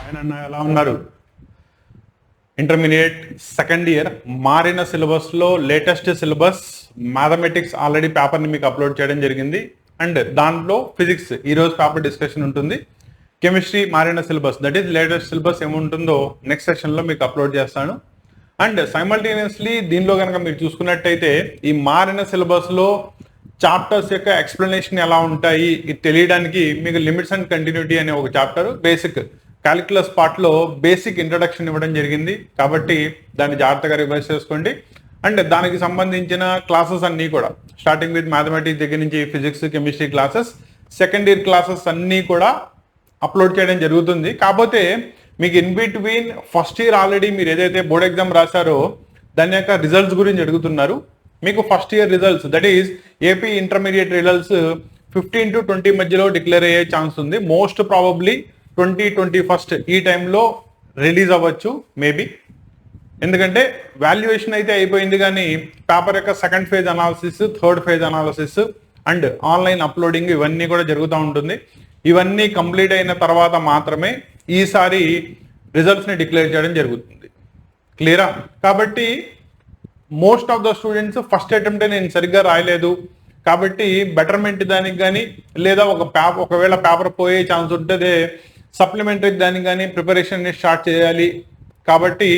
ఆయన ఎలా ఉన్నారు? ఇంటర్మీడియట్ సెకండ్ ఇయర్ మారిన సిలబస్లో లేటెస్ట్ సిలబస్ మ్యాథమెటిక్స్ ఆల్రెడీ పేపర్ని మీకు అప్లోడ్ చేయడం జరిగింది. అండ్ దాంట్లో ఫిజిక్స్ ఈరోజు పేపర్ డిస్కషన్ ఉంటుంది. కెమిస్ట్రీ మారిన syllabus that is latest syllabus ఏముంటుందో నెక్స్ట్ సెషన్లో మీకు అప్లోడ్ చేస్తాను. అండ్ సైమల్టేనియస్లీ దీనిలో కనుక మీరు చూసుకున్నట్టయితే ఈ మారిన సిలబస్లో చాప్టర్స్ యొక్క ఎక్స్ప్లెనేషన్ ఎలా ఉంటాయి ఇది తెలియడానికి మీకు లిమిట్స్ అండ్ కంటిన్యూటీ అనే ఒక చాప్టర్ బేసిక్ క్యాలిక్యులస్ పార్ట్లో బేసిక్ ఇంట్రడక్షన్ ఇవ్వడం జరిగింది. కాబట్టి దాన్ని జాగ్రత్తగా రివైజ్ చేసుకోండి. అండ్ దానికి సంబంధించిన క్లాసెస్ అన్నీ కూడా స్టార్టింగ్ విత్ మ్యాథమెటిక్స్ దగ్గర నుంచి physics chemistry classes second year classes అన్నీ కూడా అప్లోడ్ చేయడం జరుగుతుంది. కాకపోతే మీకు in between first year already మీరు ఏదైతే బోర్డ్ ఎగ్జామ్ రాశారో దాని యొక్క రిజల్ట్స్ గురించి అడుగుతున్నారు. మీకు first year results that is AP intermediate results 15 to 20 మధ్యలో డిక్లేర్ అయ్యే ఛాన్స్ ఉంది. మోస్ట్ ప్రాబబ్లీ 2021 ఈ టైంలో రిలీజ్ అవ్వచ్చు మేబీ. ఎందుకంటే వాల్యుయేషన్ అయితే అయిపోయింది కానీ పేపర్ యొక్క second phase analysis third phase analysis and online uploading ఇవన్నీ కూడా జరుగుతూ ఉంటుంది. ఇవన్నీ కంప్లీట్ అయిన తర్వాత మాత్రమే ఈసారి రిజల్ట్స్ని డిక్లేర్ చేయడం జరుగుతుంది. క్లియరా? కాబట్టి most of the students first attempt నేను సరిగ్గా రాయలేదు కాబట్టి బెటర్మెంట్ దానికి కానీ లేదా ఒకవేళ పేపర్ పోయే ఛాన్స్ ఉంటుంది సప్లిమెంటరీ దానికి కానీ ప్రిపరేషన్ స్టార్ట్ చేయాలి. కాబట్టి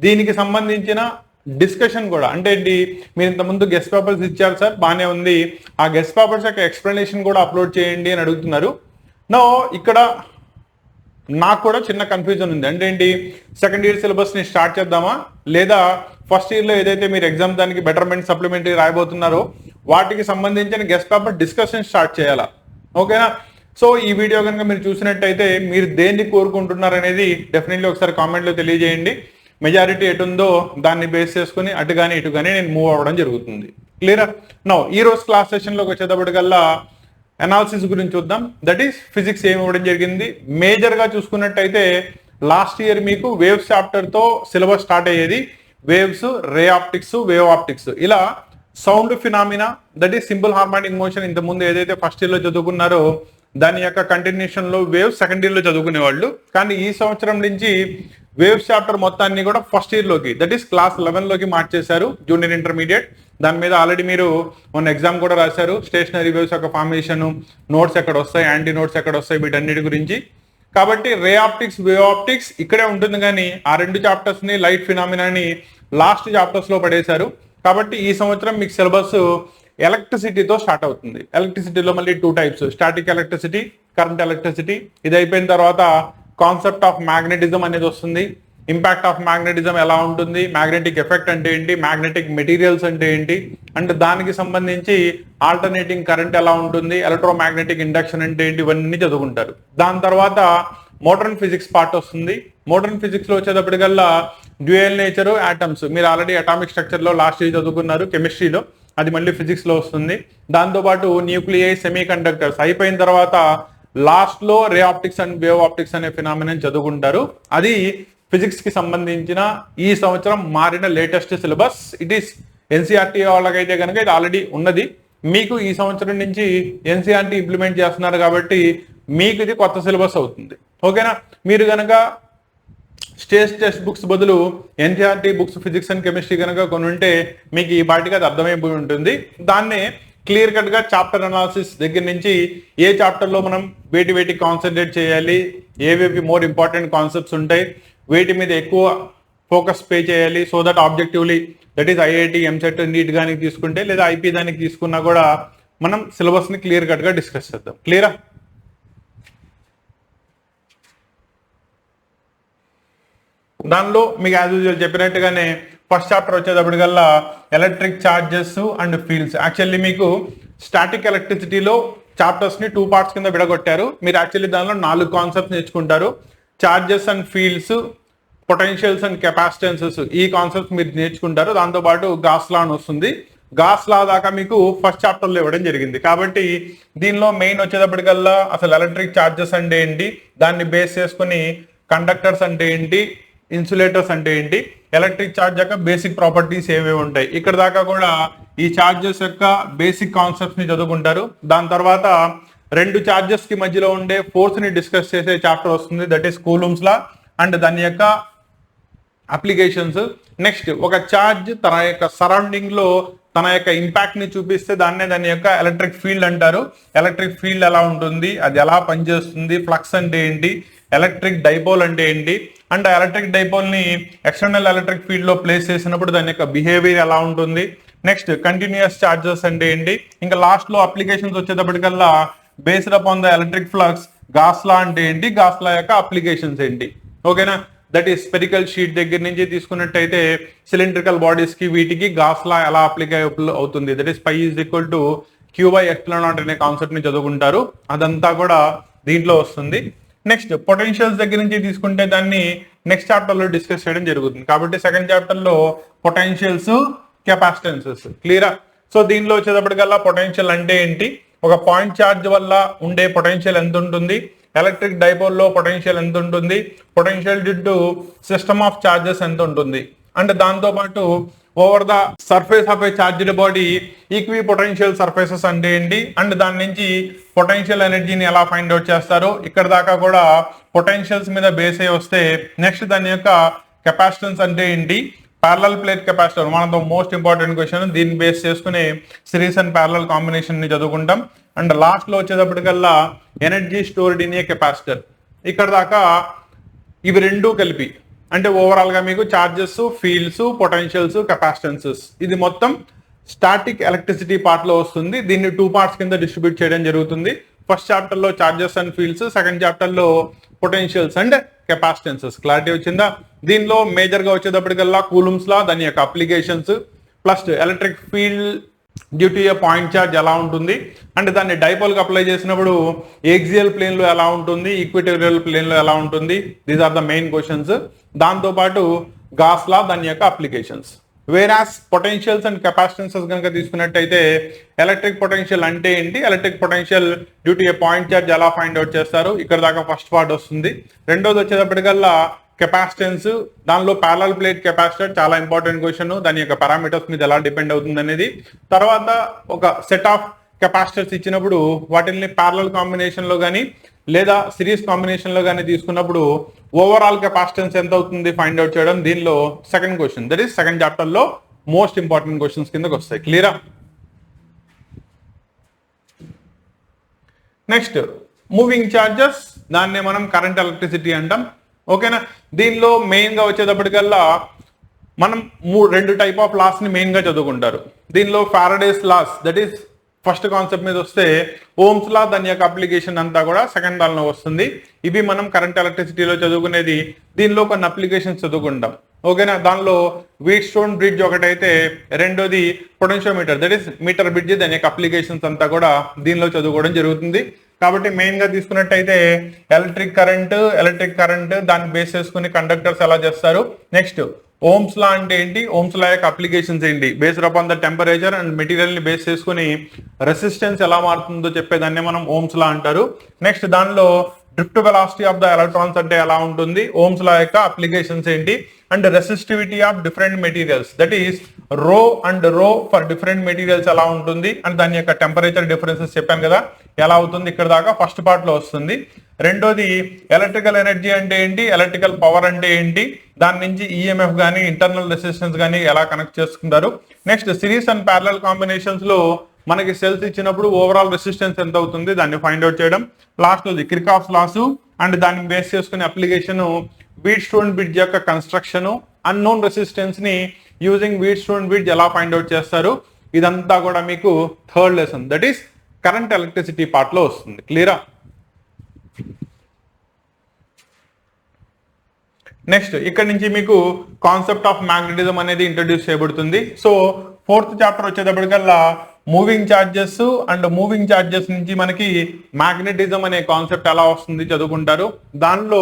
దీనికి సంబంధించిన డిస్కషన్ కూడా అంటే ఏంటి, మీరు ఇంతకుముందు గెస్ట్ పేపర్స్ ఇచ్చారు సార్ బాగానే ఉంది, ఆ గెస్ట్ పేపర్స్ యొక్క ఎక్స్ప్లెనేషన్ కూడా అప్లోడ్ చేయండి అని అడుగుతున్నారు. నో ఇక్కడ నాకు కూడా చిన్న కన్ఫ్యూజన్ ఉంది. అంటే ఏంటి, సెకండ్ ఇయర్ సిలబస్ని స్టార్ట్ చేద్దామా లేదా ఫస్ట్ ఇయర్లో ఏదైతే మీరు ఎగ్జామ్ దానికి బెటర్మెంట్ సప్లిమెంటరీ రాయబోతున్నారో వాటికి సంబంధించిన గెస్ట్ పేపర్ డిస్కషన్ స్టార్ట్ చేయాలా? ఓకేనా? సో ఈ వీడియో కనుక మీరు చూసినట్టయితే మీరు దేన్ని కోరుకుంటున్నారు అనేది డెఫినెట్లీ ఒకసారి కామెంట్లో తెలియజేయండి. మెజారిటీ ఎటు ఉందో దాన్ని బేస్ చేసుకుని అటు కానీ ఇటు కానీ నేను మూవ్ అవ్వడం జరుగుతుంది. క్లియరా? నో ఈ రోజు క్లాస్ సెషన్లోకి వచ్చేటప్పటికల్లా అనాలిసిస్ గురించి చూద్దాం. దట్ ఈస్ ఫిజిక్స్ ఏమి ఇవ్వడం జరిగింది. మేజర్గా చూసుకున్నట్టయితే లాస్ట్ ఇయర్ మీకు వేవ్స్ చాప్టర్తో సిలబస్ స్టార్ట్ అయ్యేది. Waves, ray optics, wave optics, ఇలా sound phenomena that is simple harmonic motion ఇంతకుముందు ఏదైతే ఫస్ట్ ఇయర్లో చదువుకున్నారో దాని యొక్క కంటిన్యూషన్లో వేవ్స్ సెకండ్ ఇయర్లో చదువుకునేవాళ్ళు. కానీ ఈ సంవత్సరం నుంచి వేవ్స్ చాప్టర్ మొత్తాన్ని కూడా ఫస్ట్ ఇయర్లోకి దట్ ఈస్ క్లాస్ 11లోకి మార్చేశారు జూనియర్ ఇంటర్మీడియట్. దాని మీద ఆల్రెడీ మీరు మొన్న ఎగ్జామ్ కూడా రాశారు. స్టేషనరీ వేవ్స్ యొక్క ఫార్మేషన్, నోట్స్ ఎక్కడ వస్తాయి, యాంటీ నోట్స్ ఎక్కడ వస్తాయి, వీటన్నిటి గురించి. కాబట్టి రే ఆప్టిక్స్, వేవ్ ఆప్టిక్స్ ఇక్కడే ఉంటుంది కానీ ఆ రెండు చాప్టర్స్ని లైట్ ఫినామినాని లాస్ట్ చాప్టర్స్లో పడేశారు. కాబట్టి ఈ సంవత్సరం మీకు సిలబస్ ఎలక్ట్రిసిటీతో స్టార్ట్ అవుతుంది. ఎలక్ట్రిసిటీలో మళ్ళీ 2 types, static electricity, current electricity. ఇది అయిపోయిన తర్వాత కాన్సెప్ట్ ఆఫ్ మ్యాగ్నెటిజం అనేది వస్తుంది. ఇంపాక్ట్ ఆఫ్ మ్యాగ్నెటిజం ఎలా ఉంటుంది, మ్యాగ్నెటిక్ ఎఫెక్ట్ అంటే ఏంటి, మ్యాగ్నెటిక్ మెటీరియల్స్ అంటే ఏంటి, అండ్ దానికి సంబంధించి ఆల్టర్నేటింగ్ కరెంట్ ఎలా ఉంటుంది, ఎలక్ట్రోమాగ్నెటిక్ ఇండక్షన్ అంటే ఏంటి, ఇవన్నీ చదువుకుంటారు. దాని తర్వాత మోడర్న్ ఫిజిక్స్ పార్ట్ వస్తుంది. మోడర్న్ ఫిజిక్స్లో వచ్చేటప్పటికల్లా డ్యూయల్ నేచర్, ఆటమ్స్ మీరు ఆల్రెడీ అటామిక్ స్ట్రక్చర్లో లాస్ట్ ఇయర్ చదువుకున్నారు కెమిస్ట్రీలో, అది మళ్ళీ ఫిజిక్స్లో వస్తుంది. దాంతోపాటు న్యూక్లియై, సెమీ కండక్టర్స్ అయిపోయిన తర్వాత లాస్ట్లో ray optics and wave optics అనే ఫినామినన్ చదువుకుంటారు. అది ఫిజిక్స్ కి సంబంధించిన ఈ సంవత్సరం మారిన latest syllabus. It is NCERT వాళ్ళకైతే కనుక ఇది ఆల్రెడీ ఉన్నది. మీకు ఈ సంవత్సరం నుంచి ఎన్సీఆర్టీ ఇంప్లిమెంట్ చేస్తున్నారు కాబట్టి మీకు ఇది కొత్త సిలబస్ అవుతుంది. ఓకేనా? మీరు కనుక స్టేట్ టెక్స్ట్ బుక్స్ బదులు NCERT books physics and chemistry కనుక కొని ఉంటే మీకు ఈ పాటికి అది అర్థమైపోయి ఉంటుంది. దాన్నే క్లియర్ కట్ గా చాప్టర్ అనాలిసిస్ దగ్గర నుంచి ఏ చాప్టర్లో మనం వేటి కాన్సన్ట్రేట్ చేయాలి, ఏవేవి మోర్ ఇంపార్టెంట్ కాన్సెప్ట్స్ ఉంటాయి, వేటి మీద ఎక్కువ ఫోకస్ పే చేయాలి, so that objectively that is IIT, EAMCET, NEET కానీ తీసుకుంటే లేదా ఐపీ దానికి తీసుకున్నా కూడా మనం సిలబస్ని క్లియర్ కట్గా డిస్కస్ చేద్దాం. క్లియరా? దానిలో మీకు యాజ్ యూజువల్ చెప్పినట్టుగానే ఫస్ట్ చాప్టర్ వచ్చేటప్పటికల్లా electric charges and fields. Actually మీకు స్టాటిక్ ఎలక్ట్రిసిటీలో చాప్టర్స్ని 2 పార్ట్స్ కింద విడగొట్టారు. మీరు యాక్చువల్లీ దానిలో 4 కాన్సెప్ట్స్ నేర్చుకుంటారు. Charges and fields, potentials and capacitances, ఈ కాన్సెప్ట్స్ మీరు నేర్చుకుంటారు. దాంతోపాటు గాస్ లా అని వస్తుంది. గాస్ లా దాకా మీకు ఫస్ట్ చాప్టర్లో ఇవ్వడం జరిగింది. కాబట్టి దీనిలో మెయిన్ వచ్చేటప్పటికల్లా అసలు ఎలక్ట్రిక్ ఛార్జెస్ అంటే ఏంటి, దాన్ని బేస్ చేసుకుని కండక్టర్స్ అంటే ఏంటి, ఇన్సులేటర్స్ అంటే ఏంటి, ఎలక్ట్రిక్ ఛార్జ్ యొక్క బేసిక్ ప్రాపర్టీస్ ఏవేవి ఉంటాయి, ఇక్కడ దాకా కూడా ఈ ఛార్జెస్ యొక్క బేసిక్ కాన్సెప్ట్స్ ని చదువుకుంటారు. దాని తర్వాత 2 ఛార్జెస్ కి మధ్యలో ఉండే ఫోర్స్ ని డిస్కస్ చేసే చాప్టర్ వస్తుంది, that is coulombs law. And దాని యొక్క అప్లికేషన్స్. నెక్స్ట్ ఒక ఛార్జ్ తన యొక్క సరౌండింగ్ లో తన యొక్క ఇంపాక్ట్ ని చూపిస్తే దాని యొక్క ఎలక్ట్రిక్ ఫీల్డ్ అంటారు. ఎలక్ట్రిక్ ఫీల్డ్ ఎలా ఉంటుంది, అది ఎలా పనిచేస్తుంది, ఫ్లక్స్ అంటే ఏంటి, ఎలక్ట్రిక్ డైపోల్ అంటే ఏంటి, అండ్ ఎలక్ట్రిక్ డైపోల్ ని ఎక్స్టర్నల్ ఎలక్ట్రిక్ ఫీల్డ్ లో ప్లేస్ చేసినప్పుడు దాని యొక్క బిహేవియర్ ఎలా ఉంటుంది. నెక్స్ట్ కంటిన్యూస్ ఛార్జెస్ అంటే ఏంటి. ఇంకా లాస్ట్ లో అప్లికేషన్స్ వచ్చేటప్పటికల్లా based upon the electric flux Gauss law అంటే ఏంటి, గాస్ లా యొక్క అప్లికేషన్స్ ఏంటి. ఓకేనా, దట్ ఈస్ స్పెరికల్ షీట్ దగ్గర నుంచి తీసుకున్నట్టయితే సిలిండ్రికల్ బాడీస్ కి వీటికి గాస్ లా ఎలా అప్లికేబుల్ అవుతుంది, that is pi is equal to q by epsilon not అనే కాన్సెప్ట్ ని చదువుకుంటారు. అదంతా కూడా దీంట్లో వస్తుంది. నెక్స్ట్ పొటెన్షియల్స్ దగ్గర నుంచి తీసుకుంటే దాన్ని నెక్స్ట్ చాప్టర్ లో డిస్కస్ చేయడం జరుగుతుంది. కాబట్టి సెకండ్ చాప్టర్ లో పొటెన్షియల్స్, కెపాసిటెన్సెస్ క్లియరా. సో దీనిలో వచ్చేటప్పటికల్లా పొటెన్షియల్ అంటే ఏంటి, ఒక పాయింట్ ఛార్జ్ వల్ల ఉండే పొటెన్షియల్ ఎంత ఉంటుంది, ఎలక్ట్రిక్ డైపోల్ లో పొటెన్షియల్ ఎంత ఉంటుంది, potential due to system of charges ఎంత ఉంటుంది, అండ్ దాంతో పాటు over the surface of A charged body equi potential surfaces అంటే ఏంటి, అండ్ దాని నుంచి పొటెన్షియల్ ఎనర్జీని ఎలా ఫైండ్ అవుట్ చేస్తారు. ఇక్కడ దాకా కూడా పొటెన్షియల్స్ మీద బేస్ అయ్యి వస్తే నెక్స్ట్ దాని యొక్క కెపాసిటెన్స్ అంటే ఏంటి, parallel plate capacitor one of the most important question. దీన్ని బేస్ చేసుకుని సిరీస్ అండ్ ప్యారలల్ కాంబినేషన్ ని చదువుకుంటాం. అండ్ లాస్ట్ లో వచ్చేటప్పటికల్లా energy stored in a capacitor. ఇక్కడ దాకా ఇవి రెండు కలిపి అంటే ఓవరాల్ గా మీకు చార్జెస్, ఫీల్డ్స్, పొటెన్షియల్స్, కెపాసిటెన్సెస్ ఇది మొత్తం స్టాటిక్ ఎలక్ట్రిసిటీ పార్ట్ లో వస్తుంది. దీన్ని 2 పార్ట్స్ కింద డిస్ట్రిబ్యూట్ చేయడం జరుగుతుంది. ఫస్ట్ చాప్టర్ లో charges and fields, second chapter లో పొటెన్షియల్స్ అండ్ కెపాసిటెన్సెస్. క్లారిటీ వచ్చిందా. దీనిలో మేజర్ గా వచ్చేటప్పటికల్లా కూలుమ్స్ లా దాని యొక్క applications, plus electric field due to a point charge ఎలా ఉంటుంది, అంటే దాన్ని డైపోల్ కి అప్లై చేసినప్పుడు ఏక్సియల్ ప్లేన్ లో ఎలా ఉంటుంది, ఈక్విటోరియల్ ప్లేన్ లో ఎలా ఉంటుంది. These are the main questions. దాంతో పాటు గాస్ లా దాని యొక్క అప్లికేషన్స్. వేరాస్ పొటెన్షియల్స్ అండ్ కెపాసిటెన్సెస్ కనుక తీసుకున్నట్టయితే ఎలక్ట్రిక్ పొటెన్షియల్ అంటే ఏంటి, electric potential due to a point charge ఎలా ఫైండ్ అవుట్ చేస్తారు, ఇక్కడ దాకా ఫస్ట్ పార్ట్ వస్తుంది. రెండోది వచ్చేటప్పటికల్లా కెపాసిటెన్స్, దానిలో ప్యారలల్ ప్లేట్ కెపాసిటర్ చాలా ఇంపార్టెంట్ క్వశ్చన్, దాని యొక్క పారామీటర్స్ మీద ఎలా డిపెండ్ అవుతుంది అనేది. తర్వాత ఒక సెట్ ఆఫ్ కెపాసిటర్స్ ఇచ్చినప్పుడు వాటిని ప్యారలల్ కాంబినేషన్ లో కానీ లేదా సిరీస్ కాంబినేషన్ లో కానీ తీసుకున్నప్పుడు ఓవరాల్ కెపాసిటెన్స్ ఎంత అవుతుంది ఫైండ్ అవుట్ చేయడం దీనిలో second question. That is second chapter లో మోస్ట్ ఇంపార్టెంట్ క్వశ్చన్స్ కిందకి వస్తాయి. క్లియరా. నెక్స్ట్ మూవింగ్ చార్జెస్, దాన్ని మనం కరెంట్ ఎలక్ట్రిసిటీ అంటాం. ఓకేనా. దీనిలో మెయిన్ గా వచ్చేటప్పటికల్లా మనం రెండు టైప్ ఆఫ్ లాస్ ని మెయిన్ గా చదువుకుంటారు. దీనిలో Faraday's laws, that is first concept మీద వస్తే ఓమ్స్ లా దాని యొక్క అప్లికేషన్ అంతా కూడా సెకండ్ దానిలో వస్తుంది. ఇవి మనం కరెంట్ ఎలక్ట్రిసిటీలో చదువుకునేది. దీనిలో కొన్ని అప్లికేషన్స్ చదువుకుంటాం. ఓకేనా. దానిలో వీట్ స్టోన్ బ్రిడ్జ్ ఒకటైతే, రెండోది potentiometer, that is meter bridge, దాని యొక్క అప్లికేషన్స్ అంతా కూడా దీనిలో చదువుకోవడం జరుగుతుంది. కాబట్టి మెయిన్ గా తీసుకున్నట్టయితే ఎలక్ట్రిక్ కరెంట్ దాన్ని బేస్ చేసుకుని కండక్టర్స్ ఎలా చేస్తారు. నెక్స్ట్ ఓమ్స్ లా అంటే ఏంటి, ఓమ్స్ లా యొక్క అప్లికేషన్స్ ఏంటి, based upon the temperature and material ని బేస్ చేసుకుని రెసిస్టెన్స్ ఎలా మారుతుందో చెప్పేదాన్ని మనం ఓమ్స్ లా అంటారు. నెక్స్ట్ దానిలో drift velocity of the electrons అంటే ఎలా ఉంటుంది, ఓమ్స్ లా యొక్క అప్లికేషన్స్ ఏంటి, and resistivity of different materials, that is రో అండ్ రో ఫర్ డిఫరెంట్ మెటీరియల్స్ ఎలా ఉంటుంది, అండ్ దాని యొక్క టెంపరేచర్ డిఫరెన్సెస్ చెప్పాను కదా ఎలా అవుతుంది, ఇక్కడ దాకా ఫస్ట్ పార్ట్ లో వస్తుంది. రెండోది ఎలక్ట్రికల్ ఎనర్జీ అంటే ఏంటి, ఎలక్ట్రికల్ పవర్ అంటే ఏంటి, దాని నుంచి ఈఎంఎఫ్ కానీ ఇంటర్నల్ రెసిస్టెన్స్ కానీ ఎలా కనెక్ట్ చేసుకుంటారు. Next series and parallel combinations లో మనకి సెల్స్ ఇచ్చినప్పుడు ఓవరాల్ రెసిస్టెన్స్ ఎంత అవుతుంది దాన్ని ఫైండ్ అవుట్ చేయడం. లాస్ట్ లో క్రికాఫ్స్ లాస్ అండ్ దాన్ని బేస్ చేసుకునే అప్లికేషన్ వీట్ స్టోన్ బ్రిడ్జ్ యొక్క కన్స్ట్రక్షన్, అన్నోన్ రెసిస్టెన్స్ ని యూజింగ్ వీట్ స్టోన్ బ్రిడ్జ్ ఎలా ఫైండ్ అవుట్ చేస్తారు. ఇదంతా కూడా మీకు third lesson, that is current electricity part లో వస్తుంది. క్లియరా. నెక్స్ట్ ఇక్కడ నుంచి మీకు కాన్సెప్ట్ ఆఫ్ మ్యాగ్నెటిజం అనేది ఇంట్రడ్యూస్ చేయబడుతుంది. సో ఫోర్త్ చాప్టర్ వచ్చేటప్పటికల్లా moving charges and moving charges నుంచి మనకి మ్యాగ్నెటిజం అనే కాన్సెప్ట్ ఎలా వస్తుంది చదువుకుంటారు. దానిలో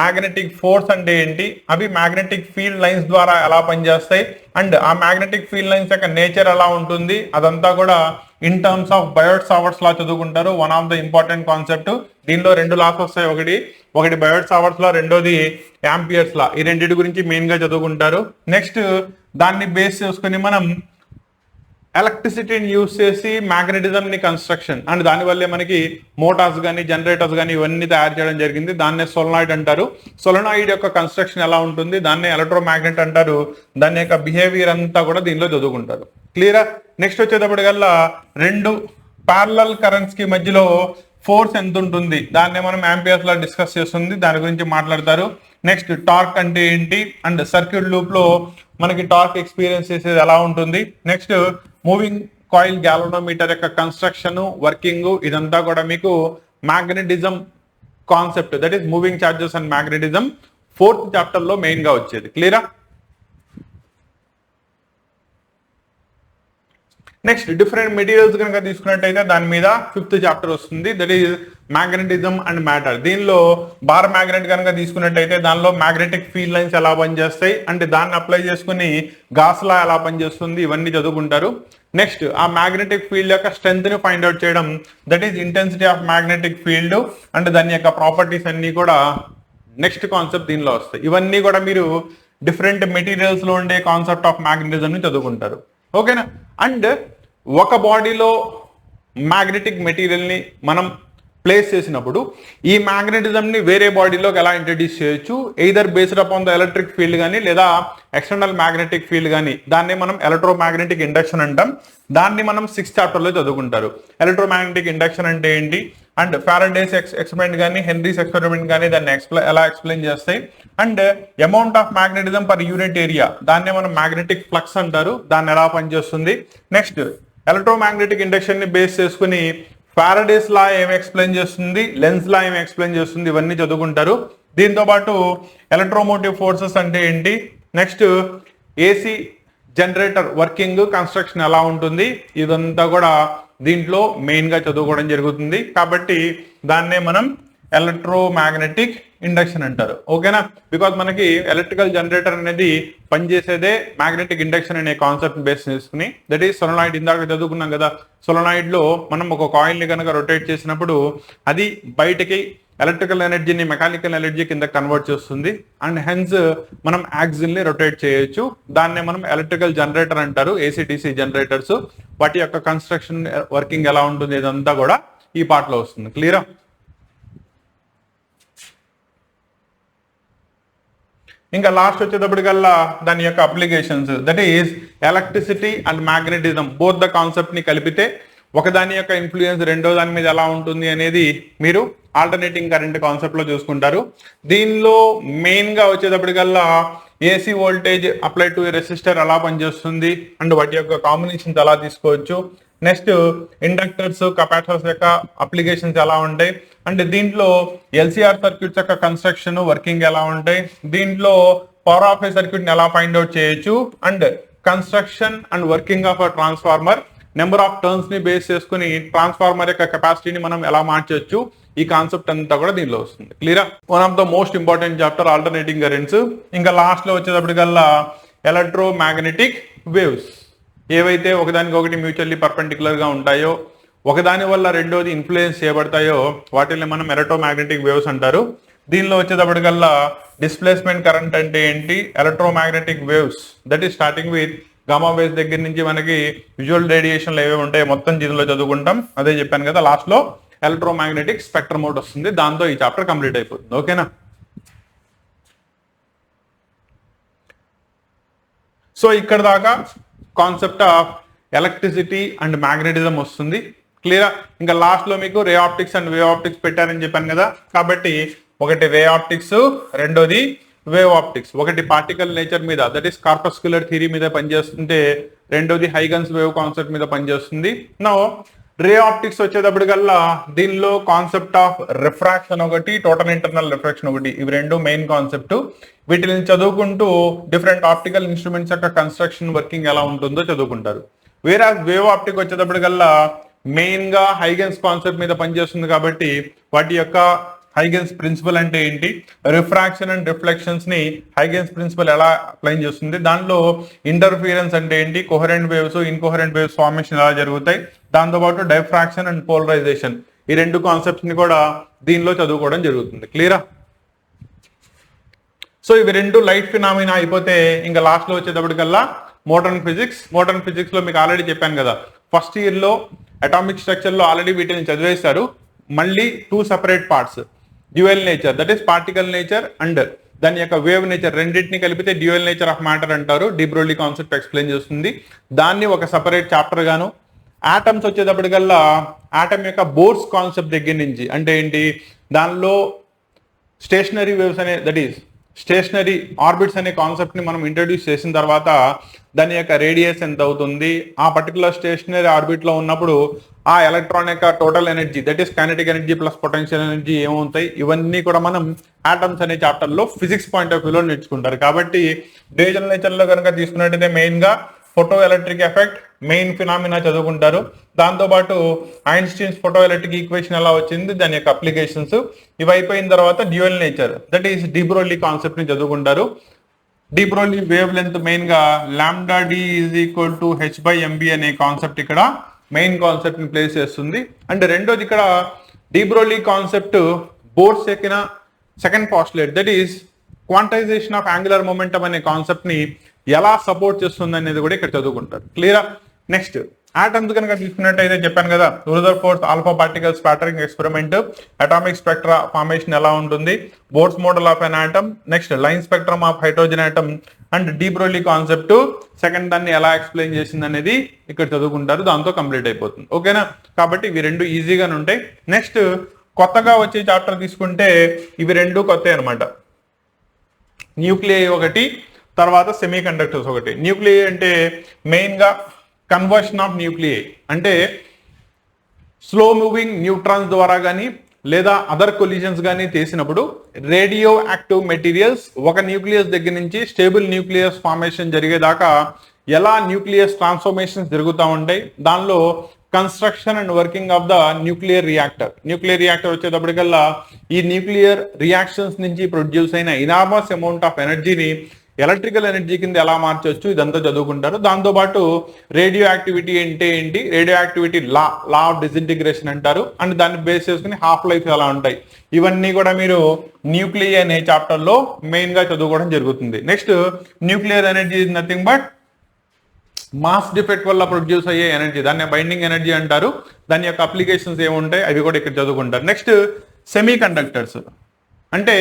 మ్యాగ్నెటిక్ ఫోర్స్ అంటే ఏంటి, అవి మ్యాగ్నెటిక్ ఫీల్డ్ లైన్స్ ద్వారా ఎలా పనిచేస్తాయి, అండ్ ఆ మ్యాగ్నెటిక్ ఫీల్డ్ లైన్స్ యొక్క నేచర్ ఎలా ఉంటుంది, అదంతా కూడా ఇన్ టర్మ్స్ ఆఫ్ బయోట్ సావర్ట్స్ లా చదువుకుంటారు. One of the important concept. దీనిలో రెండు లాస్ వస్తాయి, ఒకటి బయోట్ సావర్ట్స్ లా, రెండోది యాంపియర్స్ లా. ఈ రెండింటి గురించి మెయిన్ గా చదువుకుంటారు. నెక్స్ట్ దాన్ని బేస్ చేసుకుని మనం ఎలక్ట్రిసిటీని యూస్ చేసి మ్యాగ్నెటిజం ని కన్స్ట్రక్షన్ అండ్ దానివల్లే మనకి మోటార్స్ కానీ జనరేటర్స్ కానీ ఇవన్నీ తయారు చేయడం జరిగింది. దాన్నే సోలనాయిడ్ అంటారు. సోలనాయిడ్ యొక్క కన్స్ట్రక్షన్ ఎలా ఉంటుంది, దాన్నే ఎలక్ట్రోమాగ్నెట్ అంటారు. దాని యొక్క బిహేవియర్ అంతా కూడా దీనిలో చదువుకుంటారు. క్లియరా? నెక్స్ట్ వచ్చేటప్పటికల్లా రెండు ప్యారలల్ కరెంట్స్ కి మధ్యలో ఫోర్స్ ఎంత ఉంటుంది, దాన్నే మనం యాంపియర్స్ లో డిస్కస్ చేస్తుంది, దాని గురించి మాట్లాడతారు. నెక్స్ట్ టార్క్ అంటే ఏంటి అండ్ సర్క్యూట్ లూప్ లో మనకి టార్క్ ఎక్స్పీరియన్స్ చేసేది ఎలా ఉంటుంది. నెక్స్ట్ మూవింగ్ కాయిల్ గ్యాలనోమీటర్ యొక్క కన్స్ట్రక్షన్, వర్కింగ్, ఇదంతా కూడా మీకు magnetism concept, that is moving charges and magnetism 4th chapter లో మెయిన్ గా వచ్చేది. క్లియరా? నెక్స్ట్ డిఫరెంట్ మెటీరియల్స్ కనుక తీసుకున్నట్టయితే దాని మీద 5th చాప్టర్ వస్తుంది, that is magnetism and matter. దీనిలో బార్ మ్యాగ్నెట్ కనుక తీసుకున్నట్టయితే దానిలో మ్యాగ్నెటిక్ ఫీల్డ్ లైన్స్ ఎలా పనిచేస్తాయి అంటే దాన్ని అప్లై చేసుకుని గాస్ లా ఎలా పనిచేస్తుంది, ఇవన్నీ చదువుకుంటారు. నెక్స్ట్ ఆ మ్యాగ్నెటిక్ ఫీల్డ్ యొక్క స్ట్రెంత్ ని ఫైండ్ అవుట్ చేయడం, that is intensity of magnetic field and దాని యొక్క ప్రాపర్టీస్ అన్ని కూడా నెక్స్ట్ కాన్సెప్ట్ దీనిలో వస్తాయి. ఇవన్నీ కూడా మీరు డిఫరెంట్ మెటీరియల్స్ లో ఉండే కాన్సెప్ట్ ఆఫ్ మ్యాగ్నెటిజం ని చదువుకుంటారు. ఓకేనా? అండ్ ఒక బాడీలో మ్యాగ్నెటిక్ మెటీరియల్ ని మనం ప్లేస్ చేసినప్పుడు ఈ మ్యాగ్నెటిజం ని వేరే బాడీలోకి ఎలా ఇంట్రడ్యూస్ చేయొచ్చు, either based upon the electric field కానీ లేదా ఎక్స్టర్నల్ మ్యాగ్నెటిక్ ఫీల్డ్ కానీ, దాన్ని మనం ఎలక్ట్రోమాగ్నెటిక్ ఇండక్షన్ అంటాం. దాన్ని మనం 6th చాప్టర్ లో చదువుకుంటారు. ఎలక్ట్రోమాగ్నెటిక్ ఇండక్షన్ అంటే ఏంటి అండ్ ఫారడేస్ ఎక్స్పెరిమెంట్ కానీ హెన్రీస్ ఎక్స్పెరిమెంట్ కానీ దాన్ని ఎలా ఎక్స్ప్లెయిన్ చేస్తాయి. And amount of magnetism per unit area, దాన్నే మనం మ్యాగ్నెటిక్ ఫ్లక్స్ అంటారు, దాన్ని ఎలా పనిచేస్తుంది. నెక్స్ట్ ఎలక్ట్రోమాగ్నెటిక్ ఇండక్షన్ ని బేస్ చేసుకుని ఫారడేస్ లా ఏం ఎక్స్ప్లెయిన్ చేస్తుంది, లెన్స్ లా ఏం ఎక్స్ప్లెయిన్ చేస్తుంది, ఇవన్నీ చదువుకుంటారు. దీంతో పాటు ఎలక్ట్రోమోటివ్ ఫోర్సెస్ అంటే ఏంటి, next AC generator working construction ఎలా ఉంటుంది, ఇదంతా కూడా దీంట్లో మెయిన్ గా చదువుకోవడం జరుగుతుంది. కాబట్టి దాన్నే మనం ఎలక్ట్రోమాగ్నెటిక్ ఇండక్షన్ అంటారు. ఓకేనా? బికాజ్ మనకి ఎలక్ట్రికల్ జనరేటర్ అనేది పనిచేసేదే మ్యాగ్నెటిక్ ఇండక్షన్ అనే కాన్సెప్ట్ బేస్ చేసుకుని, దట్ ఈస్ సోలనాయిడ్. ఇందాక చదువుకున్నాం కదా, సోలనాయిడ్ లో మనం ఒక కాయిల్ ని కనుక రొటేట్ చేసినప్పుడు అది బయటకి ఎలక్ట్రికల్ ఎనర్జీని మెకానికల్ ఎనర్జీ కింద కన్వర్ట్ చేస్తుంది అండ్ హెన్స్ మనం యాక్సిల్ ని రొటేట్ చేయొచ్చు. దాన్నే మనం ఎలక్ట్రికల్ జనరేటర్ అంటారు, ఏసీటీసీ జనరేటర్స్. వాటి యొక్క కన్స్ట్రక్షన్ వర్కింగ్ ఎలా ఉంటుంది, ఇదంతా కూడా ఈ పార్ట్ లో వస్తుంది. క్లియరా? ఇంకా లాస్ట్ వచ్చేటప్పటికల్లా దాని యొక్క applications, that is electricity and magnetism both the concept ని కలిపితే ఒకదాని యొక్క ఇన్ఫ్లుయెన్స్ రెండో దాని మీద ఎలా ఉంటుంది అనేది మీరు ఆల్టర్నేటింగ్ కరెంట్ కాన్సెప్ట్ లో చూసుకుంటారు. దీనిలో మెయిన్ గా వచ్చేటప్పటికల్లా AC voltage apply to resistor ఎలా పనిచేస్తుంది అండ్ వాటి యొక్క కాంబినేషన్స్ ఎలా తీసుకోవచ్చు. నెక్స్ట్ ఇండక్టర్స్ కెపాసిటర్స్ యొక్క అప్లికేషన్స్ ఎలా ఉంటాయి అంటే దీంట్లో ఎల్సిఆర్ సర్క్యూట్స్ యొక్క కన్స్ట్రక్షన్ వర్కింగ్ ఎలా ఉంటాయి, దీంట్లో పవర్ ఆఫ్ ఏ సర్క్యూట్ ని ఎలా ఫైండ్ అవుట్ చేయొచ్చు and construction and working of a transformer, number of turns ని బేస్ చేసుకుని ట్రాన్స్ఫార్మర్ యొక్క కెపాసిటీని మనం ఎలా మార్చొచ్చు, ఈ కాన్సెప్ట్ అంతా కూడా దీనిలో వస్తుంది. క్లియరా? One of the most important chapter alternating currents. ఇంకా లాస్ట్ లో వచ్చేటప్పటికల్లా ఎలక్ట్రోమాగ్నెటిక్ వేవ్స్, ఏవైతే ఒకదానికి ఒకటి మ్యూచువల్లీ పర్పెండిక్యులర్ గా ఉంటాయో, ఒకదాని వల్ల రెండోది ఇన్ఫ్లుయెన్స్ చేయబడతాయో వాటిని మనం ఎలక్ట్రోమాగ్నెటిక్ వేవ్స్ అంటారు. దీనిలో వచ్చేటప్పటికల్లా డిస్ప్లేస్మెంట్ కరెంట్ అంటే ఏంటి, electromagnetic waves that is starting with gamma waves దగ్గర నుంచి మనకి విజువల్ రేడియేషన్లు ఏవే ఉంటాయో మొత్తం దీనిలో చదువుకుంటాం. అదే చెప్పాను కదా, లాస్ట్ లో ఎలక్ట్రోమాగ్నెటిక్ స్పెక్ట్రమ్ మోడ్ వస్తుంది, దాంతో ఈ చాప్టర్ కంప్లీట్ అయిపోతుంది. ఓకేనా? సో ఇక్కడ దాకా concept of electricity and magnetism వస్తుంది. క్లియరా? ఇంకా లాస్ట్ లో మీకు ray optics and wave optics పెట్టారని చెప్పాను కదా, కాబట్టి ఒకటి రే ఆప్టిక్స్, రెండోది వేవ్ ఆప్టిక్స్. ఒకటి పార్టికల్ నేచర్ మీద దట్ ఈస్ కార్పస్క్యులర్ థియరీ మీద పనిచేస్తుంటే రెండోది హైగన్స్ వేవ్ కాన్సెప్ట్ మీద పనిచేస్తుంది. నౌ రే ఆప్టిక్స్ వచ్చేటప్పటికల్లా దీనిలో కాన్సెప్ట్ ఆఫ్ రిఫ్రాక్షన్ ఒకటి, టోటల్ ఇంటర్నల్ రిఫ్రాక్షన్ ఒకటి, ఇవి రెండు మెయిన్ కాన్సెప్ట్. వీటిని చదువుకుంటూ డిఫరెంట్ ఆప్టికల్ ఇన్స్ట్రుమెంట్స్ యొక్క కన్స్ట్రక్షన్ వర్కింగ్ ఎలా ఉంటుందో చదువుకుంటారు. వేరే వేవ్ ఆప్టిక్ వచ్చేటప్పటికల్లా మెయిన్ గా హైగన్స్ కాన్సెప్ట్ మీద పనిచేస్తుంది కాబట్టి వాటి యొక్క హైగన్స్ ప్రిన్సిపల్ అంటే ఏంటి, రిఫ్రాక్షన్ అండ్ రిఫ్లెక్షన్స్ ని హైగన్స్ ప్రిన్సిపల్ ఎలా అప్లై చేస్తుంది, దానిలో ఇంటర్ఫియరెన్స్ అంటే ఏంటి, కోహరెంట్ వేవ్స్ ఇన్కోహరెంట్ వేవ్స్ ఫార్మేషన్ ఎలా జరుగుతాయి, దాంతోపాటు డైఫ్రాక్షన్ అండ్ పోలరైజేషన్, ఈ రెండు కాన్సెప్ట్స్ ని కూడా దీనిలో చదువుకోవడం జరుగుతుంది. క్లియరా? సో ఇవి రెండు లైట్ ఫినామినా అయిపోతే ఇంకా లాస్ట్ లో వచ్చేటప్పటికల్లా మోడర్న్ ఫిజిక్స్ లో మీకు ఆల్రెడీ చెప్పాను కదా, ఫస్ట్ ఇయర్ లో అటామిక్ స్ట్రక్చర్ లో ఆల్రెడీ వీటిని చదివేశారు. మళ్ళీ 2 separate parts, dual nature that is particle nature and దాని యొక్క వేవ్ నేచర్, రెండింటిని కలిపితే డ్యూయల్ నేచర్ ఆఫ్ మ్యాటర్ అంటారు. డి బ్రోగ్లీ కాన్సెప్ట్ ఎక్స్ప్లెయిన్ చేస్తుంది. దాన్ని ఒక సెపరేట్ చాప్టర్ గాను, ఆటమ్స్ వచ్చేటప్పటికల్లా ఆటమ్ యొక్క బోర్స్ కాన్సెప్ట్ దగ్గర నుంచి, అంటే ఏంటి దానిలో స్టేషనరీ వేవ్స్ అనే దట్ ఈస్ స్టేషనరీ ఆర్బిట్స్ అనే కాన్సెప్ట్ ని మనం ఇంట్రడ్యూస్ చేసిన తర్వాత దాని యొక్క రేడియస్ ఎంత అవుతుంది, ఆ పర్టికులర్ స్టేషనరీ ఆర్బిట్ లో ఉన్నప్పుడు ఆ ఎలక్ట్రాన్ యొక్క total energy that is kinetic energy plus potential energy ఏమవుతాయి, ఇవన్నీ కూడా మనం ఆటమ్స్ అనే చాప్టర్ లో ఫిజిక్స్ పాయింట్ ఆఫ్ వ్యూలో నేర్చుకుంటారు. కాబట్టి రేడియల్ నేచర్ లో కనుక తీసుకున్నట్టయితే మెయిన్ గా photo electric effect main phenomena చదువుకుంటారు. దాంతోపాటు ఐన్స్టీన్స్ ఫోటో ఎలక్ట్రిక్ ఈక్వేషన్ ఎలా వచ్చింది, దాని యొక్క అప్లికేషన్స్, ఇవి అయిపోయిన తర్వాత dual nature that is de Broglie concept ని చదువుకుంటారు. De Broglie wavelength main గా lambda d is equal to h/mb అనే కాన్సెప్ట్ ఇక్కడ మెయిన్ కాన్సెప్ట్ ని ప్లేస్ చేస్తుంది. అండ్ రెండోది ఇక్కడ డి బ్రోగ్లీ కాన్సెప్ట్ బోర్స్ ఎక్కిన second postulate that is quantization of angular momentum అనే కాన్సెప్ట్ ని ఎలా సపోర్ట్ చేస్తుంది అనేది కూడా ఇక్కడ చదువుకుంటారు. క్లియరా? నెక్స్ట్ ఆటమ్స్ కనుక తీసుకున్నట్టయితే చెప్పాను కదా, Rutherford alpha particle scattering experiment, atomic spectra formation ఎలా ఉంటుంది, Bohr's model of an atom, next line spectrum of hydrogen atom and de Broglie concept second దాన్ని ఎలా ఎక్స్ప్లెయిన్ చేసింది అనేది ఇక్కడ చదువుకుంటారు. దాంతో కంప్లీట్ అయిపోతుంది. ఓకేనా? కాబట్టి ఇవి రెండు ఈజీగానే ఉంటాయి. నెక్స్ట్ కొత్తగా వచ్చే చాప్టర్ తీసుకుంటే ఇవి రెండు కొత్త అనమాట. న్యూక్లియై ఒకటి, తర్వాత సెమీ కండక్టర్స్ ఒకటి. న్యూక్లియై అంటే మెయిన్ గా కన్వర్షన్ ఆఫ్ న్యూక్లియై, అంటే స్లో మూవింగ్ న్యూట్రాన్స్ ద్వారా కానీ లేదా అదర్ కొలిజన్స్ కానీ చేసినప్పుడు రేడియో యాక్టివ్ మెటీరియల్స్ ఒక న్యూక్లియస్ దగ్గర నుంచి స్టేబుల్ న్యూక్లియస్ ఫార్మేషన్ జరిగేదాకా ఎలా న్యూక్లియస్ ట్రాన్స్ఫర్మేషన్స్ జరుగుతూ ఉంటాయి. దానిలో construction and working of the nuclear reactor వచ్చేటప్పటికల్లా ఈ న్యూక్లియర్ రియాక్షన్స్ నుంచి ప్రొడ్యూస్ అయిన ఇనామస్ అమౌంట్ ఆఫ్ ఎనర్జీని ఎలక్ట్రికల్ ఎనర్జీ కింద ఎలా మార్చవచ్చు ఇదంతా చదువుకుంటారు. దాంతోపాటు రేడియో యాక్టివిటీ అంటే ఏంటి, radio activity law of disintegration అంటారు. అండ్ దాన్ని బేస్ చేసుకుని హాఫ్ లైఫ్ ఎలా ఉంటాయి, ఇవన్నీ కూడా మీరు న్యూక్లియర్ అనే చాప్టర్ లో మెయిన్ గా చదువుకోవడం జరుగుతుంది. Next nuclear energy is nothing but mass defect వల్ల ప్రొడ్యూస్ అయ్యే ఎనర్జీ, దాన్ని బైండింగ్ ఎనర్జీ అంటారు. దాని యొక్క అప్లికేషన్స్ ఏముంటాయి అవి కూడా ఇక్కడ చదువుకుంటారు. నెక్స్ట్ సెమీ కండక్టర్స్ అంటే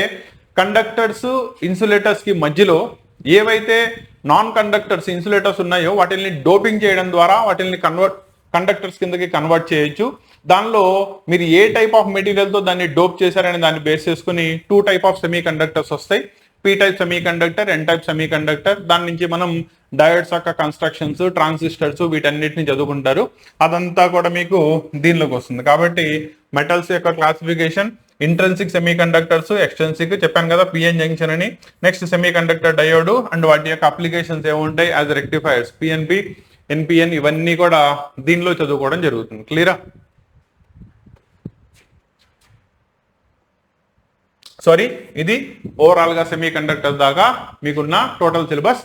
కండక్టర్స్ ఇన్సులేటర్స్ కి మధ్యలో ఏవైతే నాన్ కండక్టర్స్ ఇన్సులేటర్స్ ఉన్నాయో వాటిని డోపింగ్ చేయడం ద్వారా వాటిని కండక్టర్స్ కిందకి కన్వర్ట్ చేయొచ్చు. దానిలో మీరు ఏ టైప్ ఆఫ్ మెటీరియల్ తో దాన్ని డోప్ చేశారని దాన్ని బేస్ చేసుకుని 2 టైప్ ఆఫ్ సెమీ కండక్టర్స్ వస్తాయి. P type semiconductor, N type semiconductor. దాని నుంచి మనం డయోడ్స్ యొక్క కన్స్ట్రక్షన్స్, ట్రాన్సిస్టర్స్ వీటన్నిటిని చదువుకుంటారు. అదంతా కూడా మీకు దీనిలోకి వస్తుంది. కాబట్టి మెటల్స్ యొక్క classification, intrinsic semi conductors, extrinsic చెప్పాను కదా పిఎన్ జంక్షన్ అని, next semi conductor diode and వాటి యొక్క అప్లికేషన్స్ ఏముంటాయి యాజ్ రెక్టిఫైర్స్, పిఎన్పి, ఎన్పిఎన్, ఇవన్నీ కూడా దీనిలో చదువుకోవడం జరుగుతుంది. క్లియరా? సారీ, ఇది ఓవరాల్ గా సెమీ కండక్టర్ దాకా మీకున్న టోటల్ సిలబస్.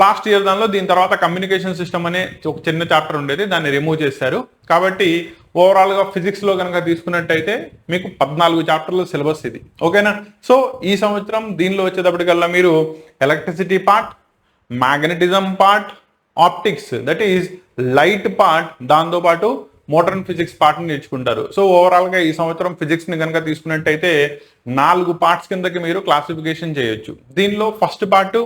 లాస్ట్ ఇయర్ దానిలో దీని తర్వాత కమ్యూనికేషన్ సిస్టమ్ అనే ఒక చిన్న చాప్టర్ ఉండేది, దాన్ని రిమూవ్ చేశారు. కాబట్టి ఓవరాల్ గా ఫిజిక్స్ లో కనుక తీసుకున్నట్టయితే మీకు 14 చాప్టర్ల సిలబస్ ఇది. ఓకేనా? సో ఈ సంవత్సరం దీనిలో వచ్చేటప్పటికల్లా మీరు electricity part, magnetism part, optics that is light part, దాంతోపాటు మోడర్న్ ఫిజిక్స్ పార్ట్ ని నేర్చుకుంటారు. సో ఓవరాల్ గా ఈ సంవత్సరం ఫిజిక్స్ ని కనుక తీసుకున్నట్టయితే 4 పార్ట్స్ కిందకి మీరు క్లాసిఫికేషన్ చేయొచ్చు. దీనిలో ఫస్ట్ పార్ట్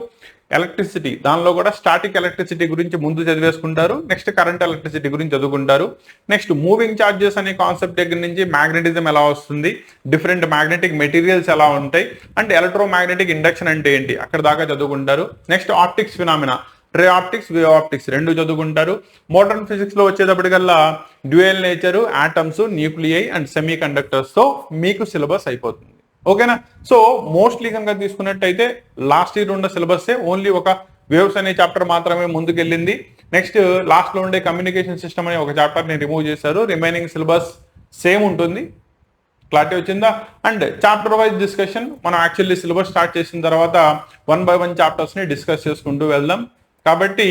ఎలక్ట్రిసిటీ, దానిలో కూడా స్టాటిక్ ఎలక్ట్రిసిటీ గురించి ముందు చదివేసుకుంటారు. నెక్స్ట్ కరెంట్ ఎలక్ట్రిసిటీ గురించి చదువుకుంటారు. నెక్స్ట్ మూవింగ్ చార్జెస్ అనే కాన్సెప్ట్ దగ్గర నుంచి మ్యాగ్నెటిజం ఎలా వస్తుంది, డిఫరెంట్ మ్యాగ్నెటిక్ మెటీరియల్స్ ఎలా ఉంటాయి, అండ్ ఎలక్ట్రోమాగ్నెటిక్ ఇండక్షన్ అంటే ఏంటి అక్కడ దాకా చదువుకుంటారు. Next optics phenomena, ray optics, wave optics రెండు చదువుకుంటారు. మోడర్న్ ఫిజిక్స్ లో వచ్చేటప్పటికల్లా dual nature, atoms, nuclei and semiconductors తో మీకు సిలబస్ అయిపోతుంది. ఓకేనా? సో మోస్ట్లీ కనుక తీసుకున్నట్టయితే లాస్ట్ ఇయర్ ఉన్న సిలబస్ ఓన్లీ ఒక వేవ్స్ అనే చాప్టర్ మాత్రమే ముందుకెళ్ళింది. నెక్స్ట్ లాస్ట్ లో ఉండే కమ్యూనికేషన్ సిస్టమ్ అనే ఒక చాప్టర్ ని రిమూవ్ చేశారు. రిమైనింగ్ సిలబస్ సేమ్ ఉంటుంది. క్లారిటీ వచ్చిందా? అండ్ చాప్టర్ వైజ్ డిస్కషన్ మనం యాక్చువల్లీ సిలబస్ స్టార్ట్ చేసిన తర్వాత 1 by 1 చాప్టర్స్ ని డిస్కస్ చేసుకుంటూ వెళ్దాం. కాబట్టి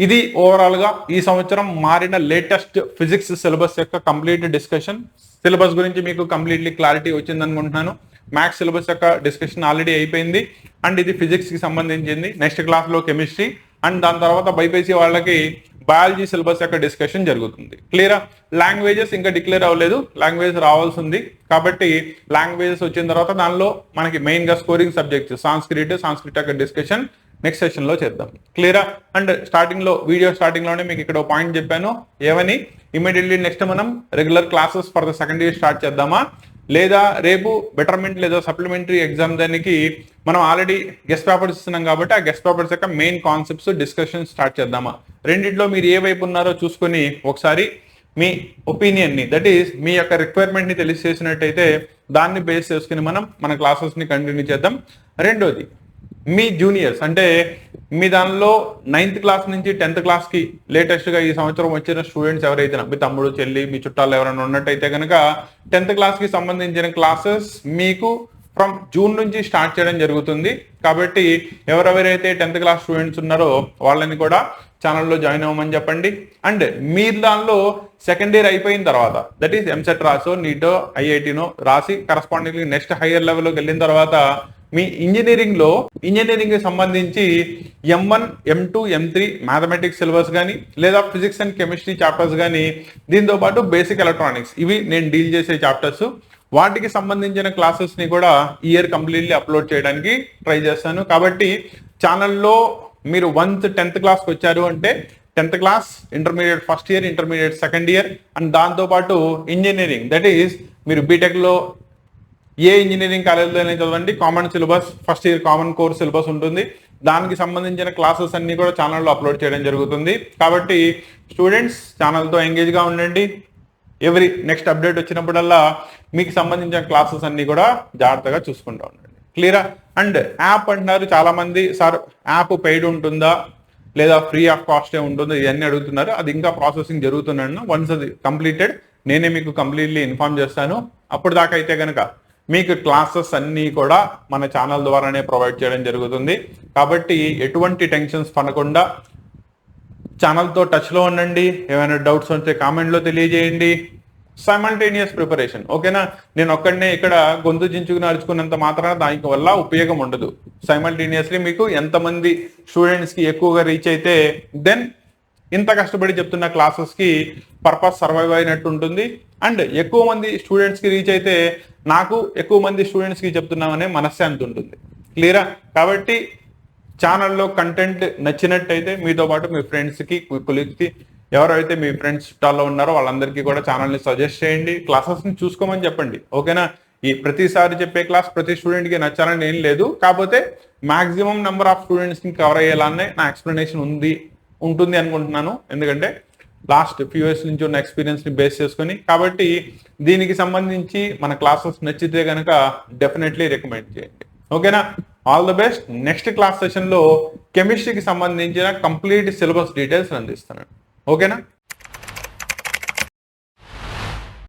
ఇది ఓవరాల్ గా ఈ సంవత్సరం మారిన లేటెస్ట్ ఫిజిక్స్ సిలబస్ యొక్క కంప్లీట్ డిస్కషన్. సిలబస్ గురించి మీకు కంప్లీట్లీ క్లారిటీ వచ్చింది అనుకుంటున్నాను. మ్యాథ్స్ సిలబస్ యొక్క డిస్కషన్ ఆల్రెడీ అయిపోయింది అండ్ ఇది ఫిజిక్స్ కి సంబంధించింది. నెక్స్ట్ క్లాస్ లో కెమిస్ట్రీ అండ్ దాని తర్వాత బైపీసీ వాళ్ళకి బయాలజీ సిలబస్ యొక్క డిస్కషన్ జరుగుతుంది. క్లియరా? లాంగ్వేజెస్ ఇంకా డిక్లేర్ అవ్వలేదు, లాంగ్వేజ్ రావాల్సి ఉంది. కాబట్టి లాంగ్వేజెస్ వచ్చిన తర్వాత దానిలో మనకి మెయిన్ గా స్కోరింగ్ సబ్జెక్ట్స్ సాంస్క్రిట్ యొక్క డిస్కషన్ నెక్స్ట్ సెషన్ లో చేద్దాం. క్లియరా? అండ్ వీడియో స్టార్టింగ్ లోనే మీకు ఇక్కడ పాయింట్ చెప్పాను. ఏమని? ఇమీడియట్లీ నెక్స్ట్ మనం regular classes for the second year start చేద్దామా, లేదా రేపు బెటర్మెంట్ లేదా సప్లిమెంటరీ ఎగ్జామ్ దానికి మనం ఆల్రెడీ గెస్ట్ పేపర్స్ ఇస్తున్నాం కాబట్టి ఆ గెస్ట్ పేపర్స్ యొక్క మెయిన్ కాన్సెప్ట్స్ డిస్కషన్ స్టార్ట్ చేద్దామా? రెండిట్లో మీరు ఏ వైపు ఉన్నారో చూసుకొని ఒకసారి మీ ఒపీనియన్ని, దట్ ఈస్ మీ యొక్క రిక్వైర్మెంట్ ని తెలియజేసినట్టయితే దాన్ని బేస్ చేసుకుని మనం మన క్లాసెస్ ని కంటిన్యూ చేద్దాం. రెండోది, మీ జూనియర్స్ అంటే మీ దానిలో 9th క్లాస్ నుంచి 10th క్లాస్కి లేటెస్ట్గా ఈ సంవత్సరం వచ్చిన స్టూడెంట్స్ ఎవరైతే మీ తమ్ముడు చెల్లి మీ చుట్టాలు ఎవరైనా ఉన్నట్టయితే కనుక 10th క్లాస్కి సంబంధించిన క్లాసెస్ మీకు ఫ్రమ్ జూన్ నుంచి స్టార్ట్ చేయడం జరుగుతుంది. కాబట్టి ఎవరెవరైతే 10th క్లాస్ స్టూడెంట్స్ ఉన్నారో వాళ్ళని కూడా ఛానల్లో జాయిన్ అవ్వమని చెప్పండి. అండ్ మీరు దానిలో సెకండ్ ఇయర్ అయిపోయిన తర్వాత, దట్ ఈస్ ఎంసెట్ రాసో నీటో ఐఐటీనో రాసి కరస్పాండింగ్లీ నెక్స్ట్ హైయర్ లెవెల్లోకి వెళ్ళిన తర్వాత మీ ఇంజనీరింగ్ కి సంబంధించి M1, M2, M3 mathematics syllabus కానీ లేదా ఫిజిక్స్ అండ్ కెమిస్ట్రీ చాప్టర్స్ కానీ, దీంతో పాటు బేసిక్ ఎలక్ట్రానిక్స్, ఇవి నేను డీల్ చేసే చాప్టర్స్. వాటికి సంబంధించిన క్లాసెస్ ని కూడా ఈ ఇయర్ కంప్లీట్లీ అప్లోడ్ చేయడానికి ట్రై చేస్తాను. కాబట్టి ఛానల్లో మీరు వన్స్ 10th క్లాస్కి వచ్చారు అంటే 10th class, intermediate first year, intermediate second year, and దాంతోపాటు ఇంజనీరింగ్, దట్ ఈస్ మీరు బీటెక్లో ఏ ఇంజనీరింగ్ కాలేజ్లో చదవండి, common syllabus, first year common course syllabus ఉంటుంది. దానికి సంబంధించిన క్లాసెస్ అన్ని కూడా ఛానల్లో అప్లోడ్ చేయడం జరుగుతుంది. కాబట్టి స్టూడెంట్స్ ఛానల్తో ఎంగేజ్గా ఉండండి. ఎవ్రీ నెక్స్ట్ అప్డేట్ వచ్చినప్పుడల్లా మీకు సంబంధించిన క్లాసెస్ అన్ని కూడా జాగ్రత్తగా చూసుకుంటూ ఉండండి. క్లియరా? అండ్ యాప్ అంటున్నారు చాలా మంది, సార్ యాప్ పెయిడ్ ఉంటుందా లేదా ఫ్రీ ఆఫ్ కాస్టే ఉంటుందా, ఇవన్నీ అడుగుతున్నారు. అది ఇంకా ప్రాసెసింగ్ జరుగుతున్నాను. వన్స్ అది కంప్లీటెడ్ నేనే మీకు కంప్లీట్లీ ఇన్ఫార్మ్ చేస్తాను. అప్పుడు దాకా అయితే కనుక మీకు క్లాసెస్ అన్నీ కూడా మన ఛానల్ ద్వారానే ప్రొవైడ్ చేయడం జరుగుతుంది. కాబట్టి ఎటువంటి టెన్షన్స్ పడకుండా ఛానల్తో టచ్లో ఉండండి. ఏమైనా డౌట్స్ ఉంటే కామెంట్లో తెలియజేయండి. సైమల్టేనియస్ ప్రిపరేషన్, ఓకేనా? నేను ఒక్కడనే ఇక్కడ గొంతు చించుకుని అరుచుకున్నంత మాత్రాన దానికి వల్ల ఉపయోగం ఉండదు. సైమల్టేనియస్లీ మీకు ఎంతమంది స్టూడెంట్స్కి ఎక్కువగా రీచ్ అయితే దెన్ ఇంత కష్టపడి చెప్తున్న క్లాసెస్కి పర్పస్ సర్వైవ్ అయినట్టు ఉంటుంది. అండ్ ఎక్కువ మంది స్టూడెంట్స్కి రీచ్ అయితే నాకు ఎక్కువ మంది స్టూడెంట్స్కి చెప్తున్నామనే మనశ్శాంతి ఉంటుంది. క్లియరా? కాబట్టి ఛానల్లో కంటెంట్ నచ్చినట్టయితే మీతో పాటు మీ ఫ్రెండ్స్కి, కొలీగ్స్కి, ఎవరైతే మీ ఫ్రెండ్స్ చుట్టాల్లో ఉన్నారో వాళ్ళందరికీ కూడా ఛానల్ని సజెస్ట్ చేయండి. క్లాసెస్ని చూసుకోమని చెప్పండి. ఓకేనా? ఈ ప్రతిసారి చెప్పే క్లాస్ ప్రతి స్టూడెంట్కి నచ్చాలని ఏం లేదు. కాకపోతే మాక్సిమం నెంబర్ ఆఫ్ స్టూడెంట్స్ని కవర్ అయ్యేలానే నా ఎక్స్ప్లెనేషన్ ఉంటుంది అనుకుంటున్నాను. ఎందుకంటే లాస్ట్ ఫ్యూ ఇయర్స్ నుంచి ఉన్న ఎక్స్పీరియన్స్ని బేస్ చేసుకొని. కాబట్టి దీనికి సంబంధించి మన క్లాసెస్ నచ్చితే కనుక డెఫినెట్లీ రికమెండ్ చేయండి. ఓకేనా? All the best. Next class సెషన్లో కెమిస్ట్రీకి సంబంధించిన కంప్లీట్ సిలబస్ డీటెయిల్స్ అందిస్తున్నాను. ఓకేనా?